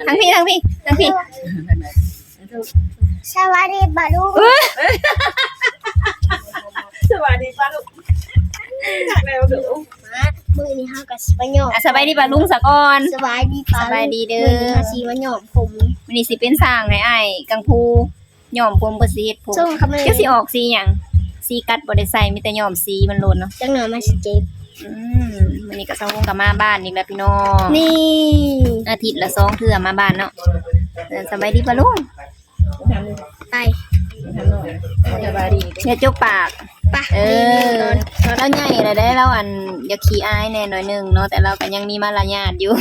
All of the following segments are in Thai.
ทั้งพี่ทั้งพี่ทั้งพี่ สวัสดีบาลู สวัสดีป้าลูกจากแล้วดู มือนี้เฮากับสิมาหยอม สบายดีป่ะลุงสะก่อน สบายดีป้า สบายดีเด้อ มือนี้เฮาสิมาหยอมผม มันนี่สิเป็นสร้างให้อ้ายกังพูย่อมผมบ่สิเฮ็ดผม ส่งคำนึง จะสิออกสีหยังสีกัดบ่ได้ใส่มีแต่ย่อมสีมันหล่นเนาะ จังหน่อยมาสิเจ็บ มื้อนี้ก็สังวงกับมาบ้านอีกแล้วพี่น้อง นี่ อาทิตย์ละ2เทื่อมาบ้านเนาะสบายดีป่ะลุง ไป สบายดี อย่าจกปาก ปะ เราใหญ่แล้วได้เราอันอย่าขี้อายแน่หน่อยหนึงเนาะแต่เราก็ยังมีมารยาทอยู่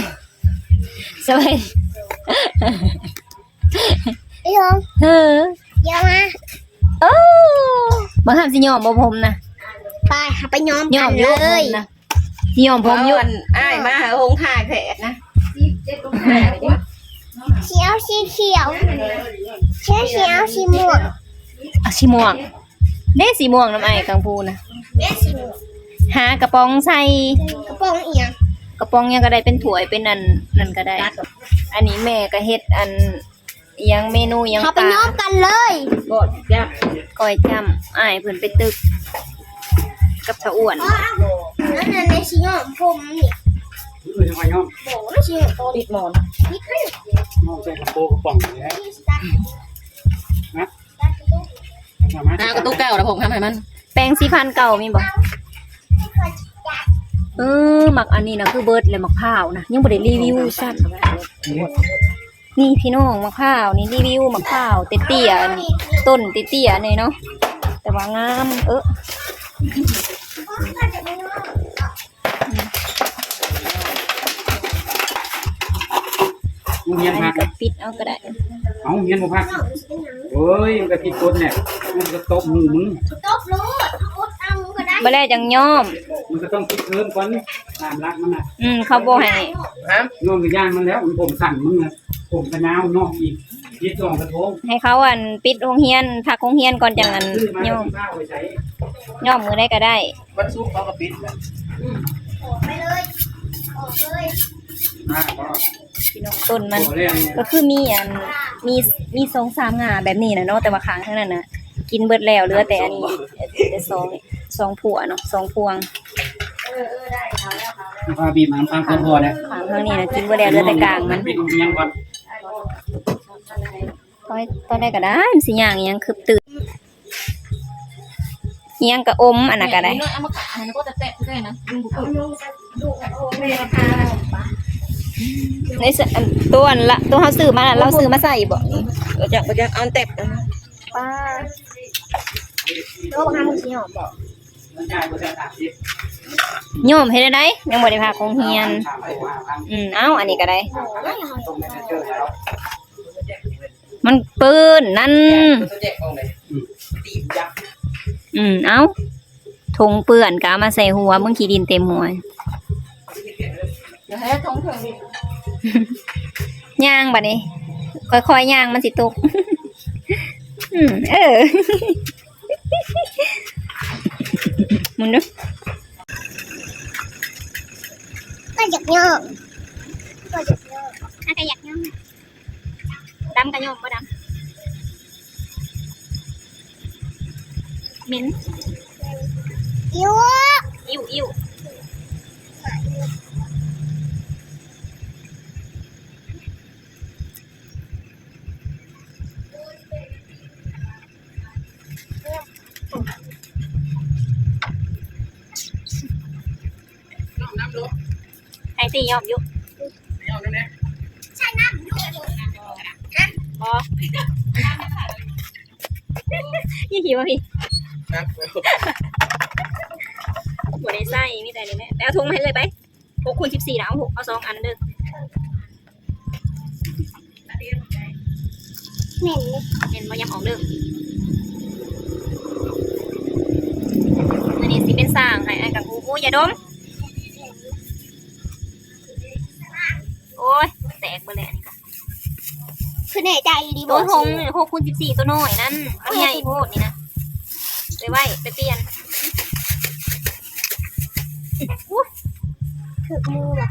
สบาย ไอ้ยอง เฮ้อ อย่ามา โอ้บ่ห้ามสิยอมบ่ผมนะ ไปหาไปยอม ยอ กั ม น อยู่ เล ผม ย นะสิยอมผมอยู่ อ้ายมาหงถ่ายแผลนะ เขียวสีเขียวเขียวเขียวสีม่วง เอาสีม่วงเด้สีม่วงน้ำไอ้กังพูนะ แม่สีม่วง หากระป๋องใส่ กระโปรงเอียง กระป๋องยังก็ได้เป็นถ้วยเป็นอันนั่นก็ได้ อันนี้แม่ก็เฮ็ดอันอิหยังเมนูอิหยัง หาไป ปลาย อมกันเลย กดยับ ก้อยจ้ำอ้ายเพิ่นไปตึก กับสะอ้วน นั่นน่ะในสียอมผมนี่ ทำไมย่อม บอกว่าสียอมผม ติดหมอน นี่คือ ย่อมใส่กระโปรงกระป๋องเลย ที่สตาร์ท มาไหม กระตุกเก่าแล้วผมทำให้มัน แปรงสีฟันเก่ามีบ่หมักอันนี้นะคือเบิดเลยหมักพร้าวนะยังบ่ได้รีวิวซ้ำนี่พี่น้องมะพร้าวนี่รีวิวมะพร้าวเตี้ยๆนี่ต้นเตี้ยๆนี่เนาะแต่ว่างามมึงเงียน อัน พั นี้ ก ก็ปิดเอาก็ได้ เอาเงียนมาพักโอ้ยมันก็ผิดกฎเนี่ยมันก็ตบมือมึง ตบรูดอุดเอาก็ได้ บ่แล้วจังย่อม มันก็ต้องคิดเพิ่มก่อนตามรักมันน่ะ เขาบ่ให้ ย่อมกับย่างมันแล้วมันผมสั่นมึงน่ะผมกระนาวนอกอีกยึดสองกระทง ให้เขาอันปิดโรงเรียนพักโรงเรียนก่อนจังอัน ซื้อมา ย่อม ที่บ้านไปใช้ ย่อมมือได้ก็ได้ วันซุกเขาก็ปิด ออกไปเลยออกเลย มาก็ พี่น้องต้นมัน โอ้เรื่อง ก็คือมีอันมี2-3งาแบบนี้นะเนาะแต่ว่าค้างทั้งนั้นน่ะกินเบิดแล้วเหลือแต่อันนี้แต่2ผัวเนาะ2พวง พาบีบมันฟังพอเนี่ย ค้างทั้งนี้น่ะกินเบิดแล้วเหลือแต่กลางมัน ปิดเงียนก่อน ตอนแรกก็ได้มันสิย่างอิหยังคือตื่นอิหยังก็อมอันนั้นก็ได้ เอามาขายแล้วก็จะแตะได้นะลุงบุก ในส่วนอันตัวอันละตัวเฮาซื้อมาน่ะเราซื้อมาใส่บ่นี่ เราจะเอาแตะ ป้า โลกห้ามึงสีหอมบอก มันจ่ายก็จะตัดสิบ โยมเฮ็ดได้ยังบ่ได้พาโรงเรียน ถามไปว่าทาง เอ้าอันนี้ก็ได้ ตรงนี้เจอแล้ว มันปืนนั่น จะแจกตรงไหนตีบยักษ์ เอ้าถุงเปื้อนก็เอามาใส่หัวมึงขี้ดินเต็มหัว เดี๋ยวให้ท้องเถิงดิ ย่างบัดนี้ค่อยๆย่างมันสิตก มึงดู ก็อยากยอมก็อยากยอมถ้าก็อยากยอม ดำกับโยมบ่ดำเหม็น อิว อิ่วไอ้ตียอมอยู่ เอาแล้วเนี่ย ใช่น้ำอยู่ พอยี่หิวพี่บ่ได้ใส่มีแต่นี่แหละแล้วถุงมาให้เลยไป6x14นะเอา2อันเด้อ เหม็นเลย เห็นบ่ยำออกเด้ออันนี้สิเป็นสร้างให้ไอ้กังกูอย่าดมโอ้ยแตกไปเลยอันนี้ก็ คือแน่ใจดีบ ตั อ ว ก ทง6x14ตัวน้อยนั่นมันใหญ่โพดนี่นะไปไว้ไปเปลี่ยน คือมือแบบ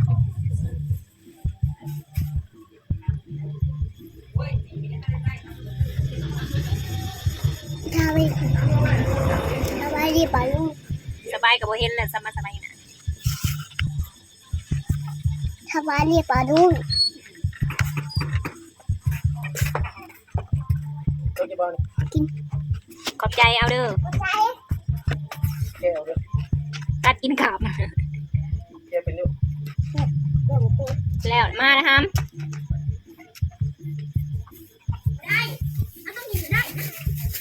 ทำไมสบายดีป่ะลุง สบายกับโบเห็นเลยสบายสบายนะ สบายดีป่ะลุง ขอบใจเอาเด้อ แก้วด้วย ตัดกินขาบ แก้วเป็นลูก แล้วมานะครับ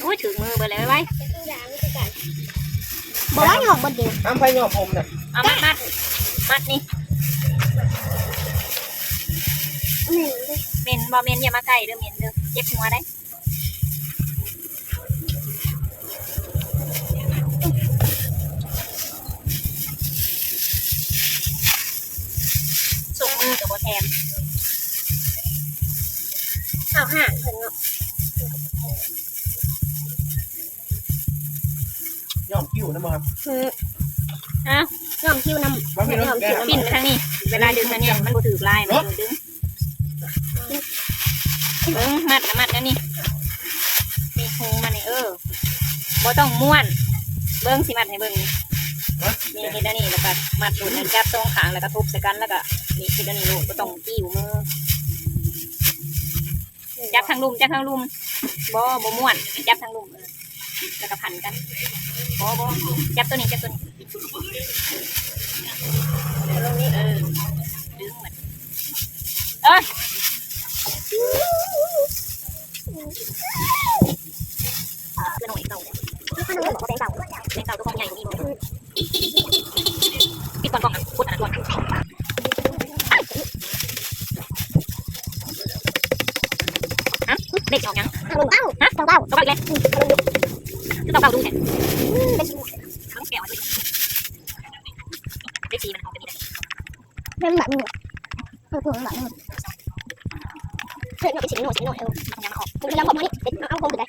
โอ้ยถึงมือไปเลยไว้ บอกว่าหยอกบนเดียว อ้ำไฟหยอกผมน่ะ เอามัดนี่เมนบอเมนอย่ามาใกล้เด้อเมนเด้อเจ็บหัวได้ส่งมือกับโบแทน เอาห่างเพิ่นเนาะ หยอกคิ้วนะมั้งครับ อ้าว น้องคิวนำ มันไม่รู้แก้ว ปิ้นไปทางนี้เวลาดึงนะเนี่ยมันบ่ถือลายมันดึงมัดนะนี่มีหูมันนี่บ่ต้องม้วนเบิ้งสิมัดให้เบิ้งนี่เฮ็ดอันนี้แล้วก็มัดดูดให้จับตรงขางแล้วก็ทุบใส่กันแล้วก็นี่เฮ็ดอันนี้ลูกบ่ต้องกิ้วมือจับทางลุ่มบ่ม้วนจับทางลุ่มแล้วก็พันกันบ่จับตัวนี้ลงนี่ดึงมันเพื่อนหน่อยเก่าเป็นเก่าตัวของใหญ่กว่านี้ปิดก่อนกล้องอ่ะพูดอันนั้นก่อนฮะเด็กออกยังฮะเก่าอีกแล้วคือเก่าดูแค่ทั้งแก้วเลยเด็กสีมันออกกันนี่ได้ เป็นแบบนี้เพิ่นแบบนี้เพิ่นเอาไปสิหน่อยทำยังออก คุณยังบอกมานี่เอาคงไปได้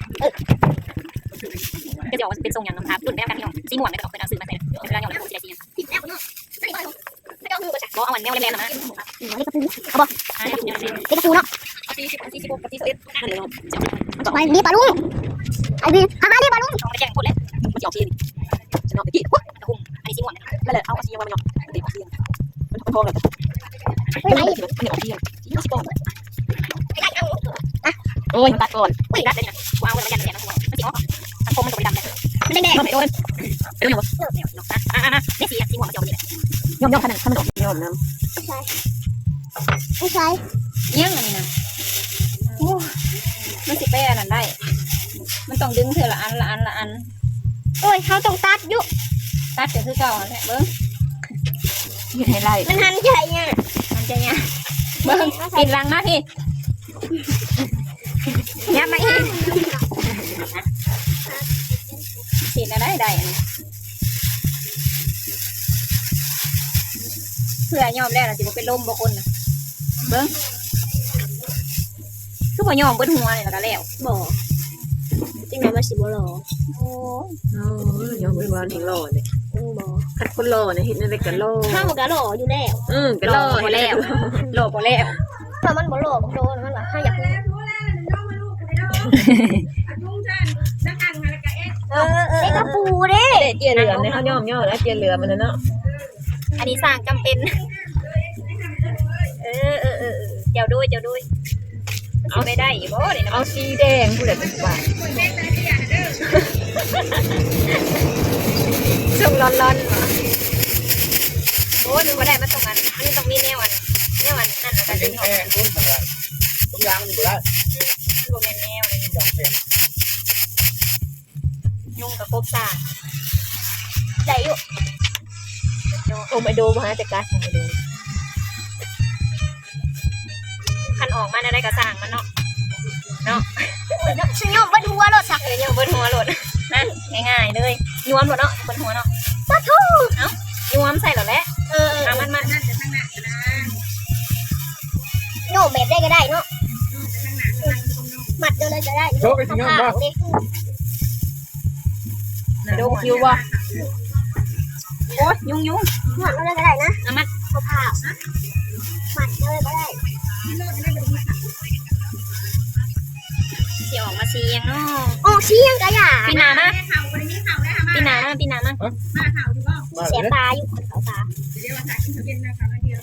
ก็จะออกเป็นทรงอย่างน้ำตาลุ่นแม่กันที่น้องสีม่วงเลยก็ออกเป็นเอาซื้อมาใส่เวลาหย่อนแล้วสีอะไรสีติดแล้วเนาะไม่ต้องมือบ่จ้ะบ่เอาอันแนวแรงๆนะนี่กระปูเอาบ่นี่กระปูเนาะไปนี่ปลาลุงไอ้บินทำมานี่ปลาลุง ไปแจ้งคนเลยมันจะออกสีนี่จะนอนตะกี้อันนี้สีม่วงนั่นแหละเอาสีม่วงมันติดสีมันพอกันไม่ไหวมันออกสีสีสีม่วงโอ้ยตัดก่อนตัดเลยนะกูเอาเลยยันแขนนะกูมันสีออกสังคมมันตกไปดำเลยมันแดงๆไม่โดนเดี๋ยวนี่สีม่วงมันจะออกนี่แหละย่อมขนาดมันออกย่อมน้ำไม่ใช่ยังอันนี้นะมันสิแป้นั่นได้มันต้องดึงเธอละอัน โอ้ยเขาต้องตัดยุ ตัดจะคือเก่าแหละเบิ้งยืดให้ไล่ มันหันใจเนี่ย มันจะเนี่ยเบิ้งปิดรังมาพี่ยับมาอีกปิดอะไรได้อันนี้เพื่อยอมแล้วนะสิบ่เป็นลมบ่คนนะเบิ้งคือบ่ยอมเบิ้หัวเลยแล้วก็แล้ว บ่จริงๆมันสิบ่หล่อ โอ้ยอมเป็นวันแห่งหล่อเลย บ่ ขัดคนหล่อเนี่ยเห็นอะไรกันหล่อ ข้าวก็หล่ออยู่แล้ว กันหล่อ พอแล้วโลพอแล้ว ถ้ามันบ่หล่อบ่โดนมันว่าถ้าอยากไอ้กระปูเด้ เจียเหลือเนี่ยเขาย่อมแล้วเจียเหลือมันนะเนาะ อันนี้สร้างจำเป็นเจ้าด้วยเอาไม่ได้บ่เลยนะ เอาสีแดงผู้ใดเป็นบ้า ส่งร้อนโอ้ดูมาได้มาตรงนั้นอันนี้ต้องมีแนวอันนั่นแล้วก็ดึงออก ทุกอย่างมันอยู่ได้ มันบ่แม่นแนวเลยยุ่งกับกบซ่า ได้อยู่ โอ้ไม่ดูมาแต่กัดไม่ดู คันออกมาได้ก็สร้างมันเนาะฉันยอมบ่หัวหรอกสัก โยมเบิ้หัวโหลดนะง่ายๆเลยยวมโหลดเนาะเบิ้หัวเนาะ ปะทู ยวมใส่หรอแหละมัน โน่แบบได้ก็ได้เนาะหมัดเลยก็ได้ โชว์ไปสิครับ ดูคิวบ่โอ้ยยุ่ง หมัดเลยก็ได้นะ มัน ข้าวหมัดเลยก็ได้ ออกมาสีอย่างเนาะ ออกสียังกะหยา ปีหนามา เข่าคนนี้เข่าได้ค่ะ ปีหนามาปีหนามา มาเข่าดูบ้าง เสียตาอยู่คนเขาตา เดี๋ยวถ่ายกินเย็นนะคะมาเดียว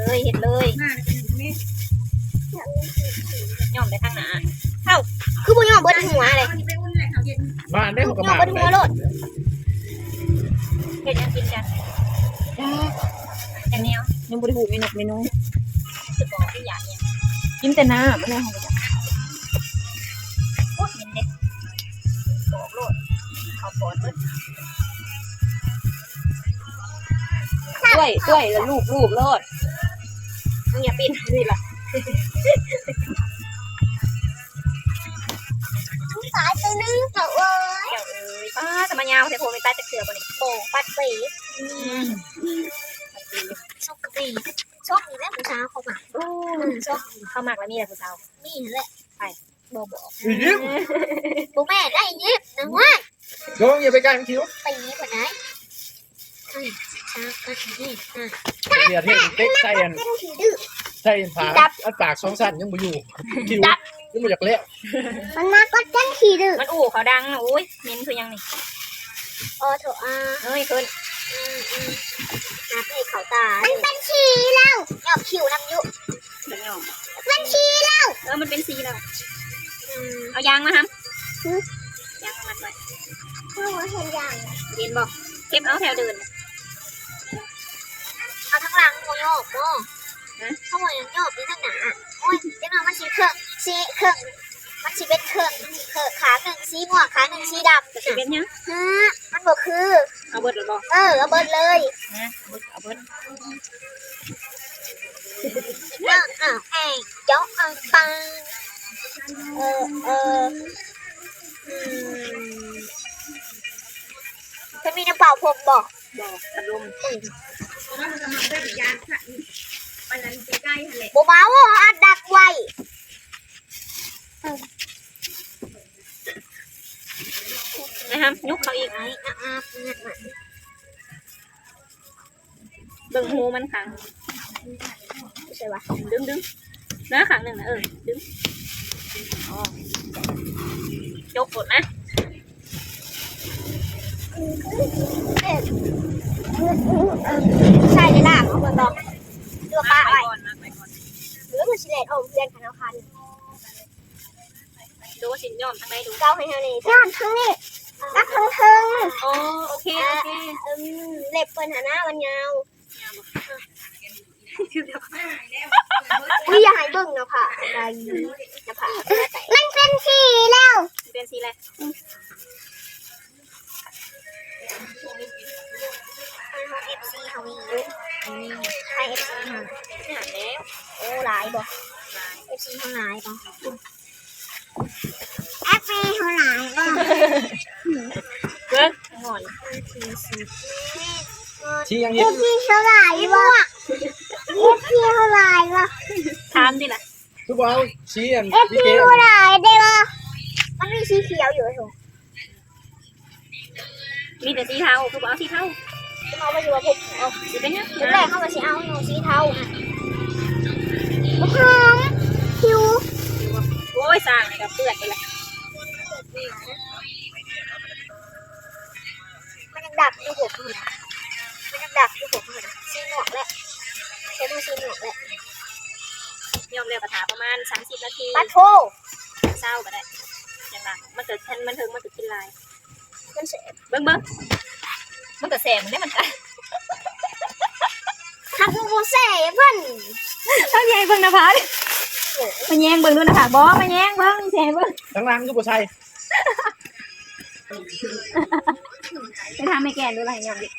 เลยเห็ดเลย มาเป็นอย่างนี้ ย่อมไปข้างหน้า คือบ่ยอมเบิดหัวเลย วันนี้ไปอุ่นแหละเข่าเย็น บ้านได้มันก็ ยอม มา เบิดหัวโลด เห็ดยังกินกันแต่แนว ยังบริหูเมนู จะบอกที่อยากเนี่ย กินแต่น้ำไม่ได้ของกัน โคตรเห็นเด็กบอกโลดเขาปอดเบิด ด้วยแล้วลูบโลด มึงอย่าปีนนี่ล่ะ สายตัวนึงเขาเอ้ย เดี๋ยวป้าจะมายาวแต่ผมไม่ตายจะเกลือบนนี้ โป่งปัดสีชกตีชกนี่แหละผู้สาวเขาหมักชก เข้าหมากแล้วมีแต่ผู้สาว นี่แหละ บอก อียิ้ม บุแม่ได้ยิบนะว่า โยงอย่าไปใกล้มันคิ้ว ตีกว่าไหนช้าก็นี่ เดี๋ยวเทศเต็กใส่อัน เป็นผีดื้อ ใส่ผาอันปากสองสั้นยังบ่อยู่คิ้วยังบ่อยากเละ มันมาก็จังผีดื้อ มันอู่เขาดังนะอุ้ยเม้นคือยังนี่ โอ้โถอา เฮ้ยขึ้น หาให้เขาตามันเป็นชีแล้วยอบคิวน้ำยุ เดี๋ยว เป็นชีแล้ว มันเป็นสีแล้วเอายางมาทำยางมามัดไว้ เมื่อวันเห็นอย่าง เย็นบอกเก็บเอาแถวเดิน เอาทั้งหลังโมโยกโม่เขาบอกยังโยกนี่ทั้งหนาโอ้ยเดี๋ยวมันสีเครื่องมันสีเป็นเครื่องขาหนึ่งสีม่วงขาหนึ่งสีดำ จะเป็นยัง ฮะมันบอกคือ เอาเบิดหรือบอก เอาเบิดเลย นะเอาเบิด แองเจ้าปังจะมีน้ำเปล่าผมบอก บอกกระลม เพราะว่ามันจะมาด้วยยานค่ะไปนั้นใกล้ๆทะเล โบเบาอัดดักไว้ นะครับยุกเขาอีก ไอ้อาบเงียบ เบิ่งหูมันขัง ใช่ปะ ดึงนะขังหนึ่งนะดึงยกกดนะ ใช่เลยล่ะเอาไปบอกดูป้า ไป ไว้ ก่อนนะไปก่อน หรือมันสิเลตเอาเพื่อนกันเอาคัน ดูว่าสินยอมทางใดดู เก้าให้เท่านี้ย้อนทั้งนี้รักทั้งทึง โอเค เล็บเปิ้นหาหน้ามันยาวนี่อย่าให้เบิ่งนะค่ะอะไรนะค่ะมันเป็นสีแล้ว เป็นสีอะไร FC เขามีใคร FC เขา หาแล้ว โอ้หลายบ่ FC เขาหลายบ่ FC เขาหลายบ่ เบิ้งงอน ชี้ยังเย็น FC เขาหลายบ่ FC เขาหลายบ่ ถามดิล่ะ ทุกเอาชี้อัน FC เขาหลายได้บ่มันมีสีเขียวอยู่ถูก มีแต่สีเทาคือบอกเอาสีเทา เอาไปอยู่ว่าผม สีเป็นยัง แรกเข้ามาสิเอาหนูสีเทาหอมคิว โอ้ยสร้างเลยกับเปื่อนไปเลย มันยังดักอยู่ผมอยู่นะมันยังดักอยู่ผมอยู่นะซีหนวกแหละใช้ดูซีหนวกแหละ ยอมเรียกกระถาประมาณ30 นาที ปัดโท เศร้าก็ได้อย่างนั้นมันเกิดทันมันถึงมันจะกินลาย มันเสีย เบิ้งมันก็แสบมันได้มันกัน ทักโมเซ่เพิ่น ถ้าแยงเบิ่งนะพัดมาแยงเบิ่งด้วยนะค่ะบอมาแยงเบิ่งแชร์เบิ่ง ทั้งล่างคือบ่ใช่ ไปทำให้แกดูอะไรอย่างนี้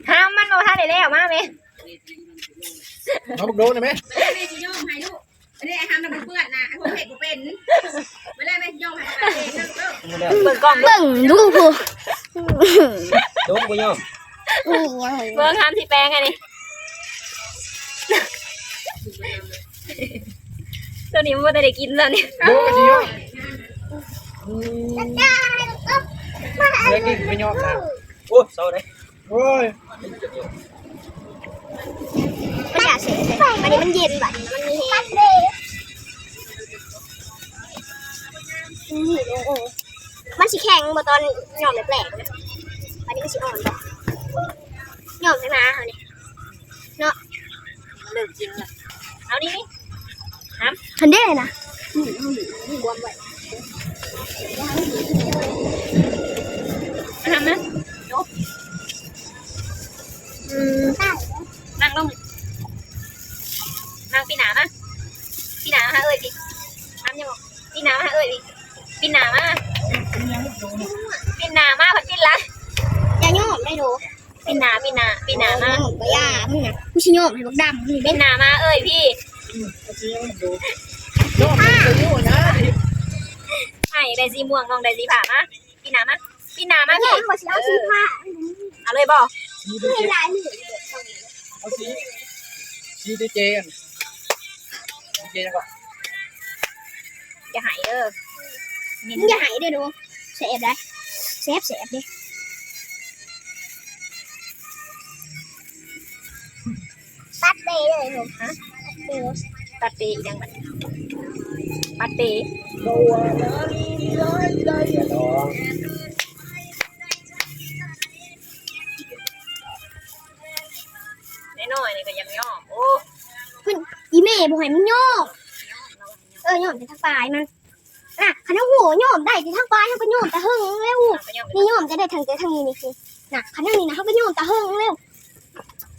ห้ามมันโนท่าได้แล้วมาไหม เอาบักโดนได้ไหม ไม่ได้ย่อมให้ลูกไม่ได้ทำน้ำเปื้อนนะพวกเด็กกูเป็นไม่ได้ไม่ย่อมให้ตัวเองนะ เบิ่งกล้อง เบิ่งดูผู้ โดนบ่ยอม นี่ยัง เบิ่งทำที่แปลงไงนี่ตัวนี้มันจะได้กินแล้วนี่ โดนก็สิยอม ได้ เลิกกินไปยอมนะโอ้เศร้าเด้ โอ้ย มันอยากเสียเลยอันนี้มันเย็นแบบมันมีแห้งมันสีแข็งมาตอนหย่อมแปลกๆนะอันนี้มันสีอ่อนบ่หย่อมใช่ไหมเอาเนี่ยเนาะ เริ่มกินละเอานี่ ทันได้เลยนะบวมไว้ ทำนะ นั่งลงนั่งปีหนามาปีหนาฮะเอ้ยพี่ทำยังไงปีหนาฮะเอ้ยพี่ปีหนามาปีหนามาผัดปีละ อย่าหย่อมได้ดู ปีหนามา ก็ย่ามึงนะผู้ชิโยมให้บักดำนี่ ปีหนามาเอ้ยพี่ น้องจะอยู่นะ ให้ได้สีม่วงน้องได้สีผ่ามาปีหนามาปีหนามา แม่ พี่ บอกสิเอาสีผ้า เอาเลยบอก สี เพื่อลายเหลือ เอาสีดีเจกันดีเจก่อน อย่าหายเด้อ มึงอย่าหายได้ดูเสียบได้เสียบดิตัดเตะเลยผมฮะ ตัดเตะอีกดังมันตัดเตะ ตัวได้ดอก น้อยๆนี่ก็ยังย่อมโอ้ อีแม่บอกให้มึงโยมโยมแต่ทางปลายมันน่ะขันเอาหัวโยมได้แต่ทางปลายเขาก็โยมแต่หึงเร็ว ก็ย่อม นี่โยมจะได้ทางนี้นี่คือน่ะขันนี้นะเขาก็โยมแต่หึงเร็ว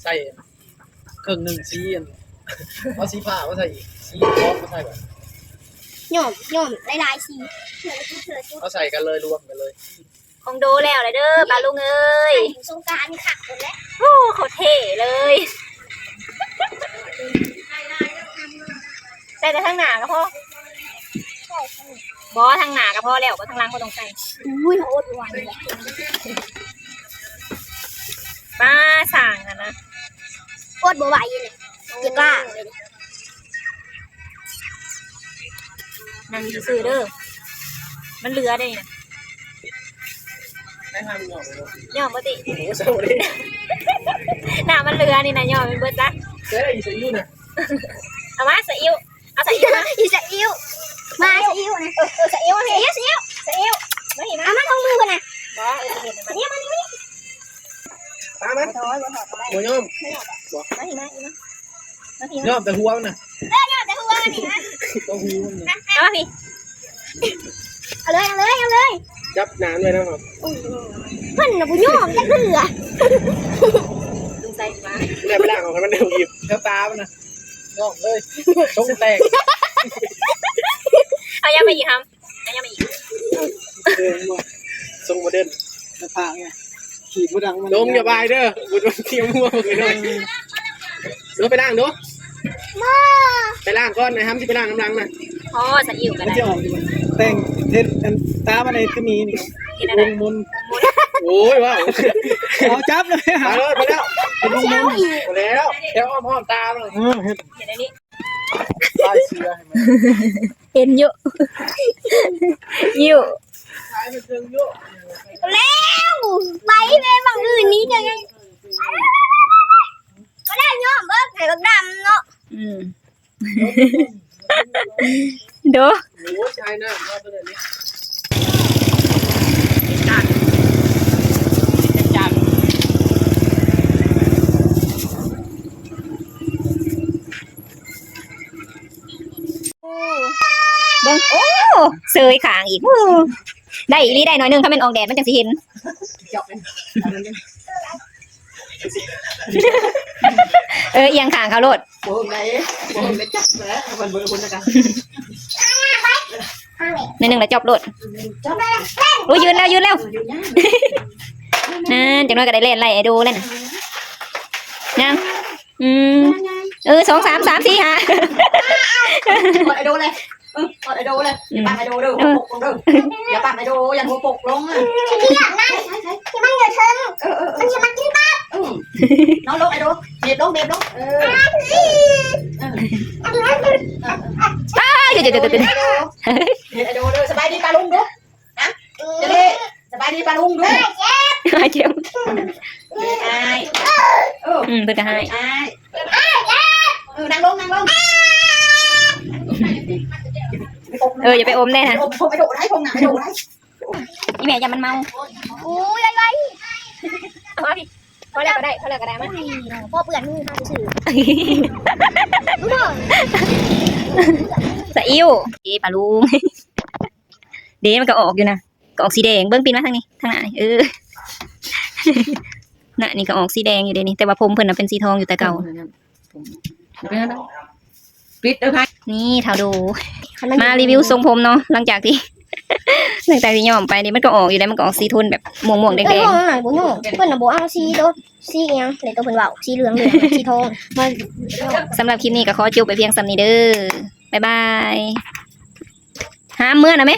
ใส่เครื่องหนึ่งสีเอาสีผ้ามาใส่อีกสีทองมาใส่แบบ โยมหลายๆสีเถื่อนเถื่อน เอาใส่กันเลยรวมกันเลย คงดูแล้วเลยเด้อปลาลุงเอ้ย สงการนี่ขักหมดแล้ว โอ้เขาเท่เลยใส่แต่ทางหน้าก็พอบอทางหน้าก็พอแล้วก็ทางหล่างก็ต้องใส่ อุ้ยโคตรหวานเลย ป้าสั่งอะนะ โคตรบัวไหวเลยจะกล้า นั่งซื้อเด้อมันเหลือได้นะ ไม่ทำหยอกเลย ย่อมบ่ติ โอ้โหเศร้าเลย หน้ามันเหลือนี่นะย่อมเป็นเบิดจ้ะ เจ๊อีสอยู่นะ เอามาใส่อิ๊วเอาใส่อิ๊วมา อีสะอิวมาสะอิวนะสะอิวมาสะอิวสะอิว ไม่เห็นนะ เอามาตรงมือกันนะ บอเห็นมัน สะอิวมานี่ ตามมัน ถอยบ่ถอดก็ได้ หัวย่อม มาเห็นนะมาเห็น ย่อมแต่หัวมันนะ แต่หัวนี่นะ ต้องหูมันนะ เอามาพี่ เอาเลย จับน้ำเลยนะครับ เพิ่นน่ะบุญยอมแต่เบื่อ ดึงใส่มา เนี่ยไปล่างของมันเดี๋ยวหยิบเข้าตามันนะย่อมเลยชงแตก เอายังมาอีกครับเอายังมาอีก เดินมาทรงโมเดิร์น จะพาไงขีดมือดังมัน ดมอย่าบายเด้อบุญวันเที่ยวมั่วไปหน่อยดูไปล่างดู มา ไปล่างก้อนนะฮัมที่ไปล่างน้ำลังนะ พอใส่อิ๊วก็ มัน ได้ จะออกแต่งเทศตาอะไรก็มีนี่ เห็นอะไร วงมน โอ้ยว้าว เอาจับเลย ไปเลยไปแล้ว เป็นวงมน ไปแล้วแถวอ้อมตาเลย เห็น เห็นอันนี้ ลายเสือให้มัน เห็นเยอะยิ้ว ลายมันเชิงเยอะ แล้วไปไปบางอื่นนี้จังไงก็ได้ยอมเบิ่งให้บักดำเนาะ เด้อ โอ้ยชายหน้ามาตัวนี้ จัดเบิ่งโอ้เสยขางอีกได้อีหลีได้หน่อยนึงถ้ามันออกแดดมันจะสิเห็นเอียงขางเขาโลด โอ้ยไหนโอ้ยไม่จับแล้วมันเบอร์คนละกัน ในหนึ่งละจอบโลดโอ้ยยืนแล้วจังน้อยก็ได้เล่นไล่ไอ้ดูเล่นยัง2 3 3 4 5 กดไอโดเลยกดไอโดเลยอย่าตั้งไอโดเด้อหัวปกลงเด้ออย่าตั้งไอโดอย่าหัวปกลงอ่ะ ที่อยากนั่นที่มันอยู่เทิงมันจะมากินปลา น้องลงไอโดเบียดลง เดี๋ยว เบียดไอโดเด้อสบายดีปลาลุงดูนะจะได้สบายดีปลาลุงดู เจ็บ ไอ เพิ่นก็ให้ นั่งลง อย่าไปอมแน่นะ ผมไปโดดได้ผมหนาไปโดดได้ อีแม่อย่ามันเมา อู้ยอะไร เอามาพี่พอแล้วก็ได้มา พ่อเปื่อนมือมาซื่อ สะอิ่วปลาลุง เดมันก็ออกอยู่นะก็ออกสีแดงเบิ้งปีนมาทางนี้ทางหน้านี่น่ะนี่ก็ออกสีแดงอยู่เดี๋ยวนี้แต่ว่าผมเพิ่นน่ะเป็นสีทองอยู่แต่เก่า ปิดเด้อค่ะ นี่เท่าดูมารีวิวทรงผมเนาะหลังจากที่ ย้อมไปนี่มันก็ออกอยู่แล้วมันก็ออกสีโทนแบบม่วงๆแด ๆเอ้ย ง ห้องไหนบ่โง่เพิ่นน่ะบ่เอาสีโตสีอิหยังเลยตัวเพิ่นเว้าสีเหลืองสีทองมัน ๆสำหรับคลิปนี้ก็ขอจบไปเพียงส่ำนี้เด้อบ๊ายบายห้ามเมื่อนะแม่